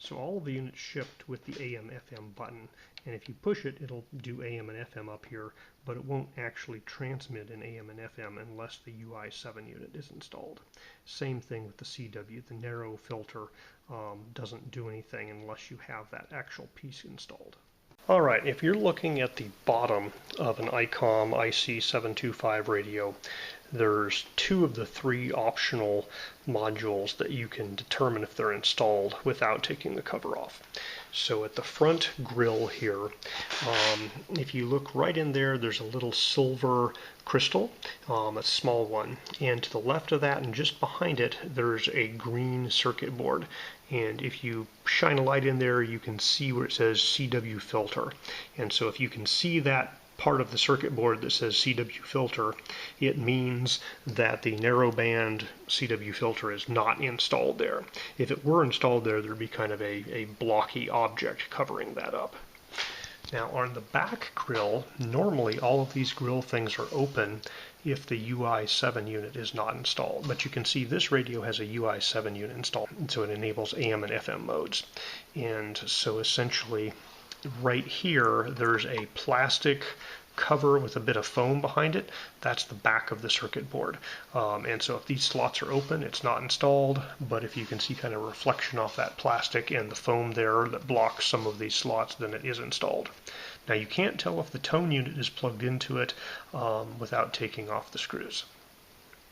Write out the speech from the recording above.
So all of the units shipped with the AM/FM button, and if you push it, it'll do AM and FM up here, but it won't actually transmit in AM and FM unless the UI-7 unit is installed. Same thing with the CW. The narrow filter doesn't do anything unless you have that actual piece installed. Alright, if you're looking at the bottom of an Icom IC-725 radio, there's two of the three optional modules that you can determine if they're installed without taking the cover off. So at the front grill here, if you look right in there, there's a little silver crystal, a small one, and to the left of that and just behind it there's a green circuit board, and if you shine a light in there you can see where it says CW filter. And so if you can see that part of the circuit board that says CW filter, it means that the narrowband CW filter is not installed there. If it were installed there, there'd be kind of a blocky object covering that up. Now on the back grill, normally all of these grill things are open if the UI-7 unit is not installed, but you can see this radio has a UI-7 unit installed, so it enables AM and FM modes. And so essentially right here there's a plastic cover with a bit of foam behind it. That's the back of the circuit board. And so if these slots are open, it's not installed, but if you can see kind of reflection off that plastic and the foam there that blocks some of these slots, then it is installed. Now you can't tell if the tone unit is plugged into it without taking off the screws.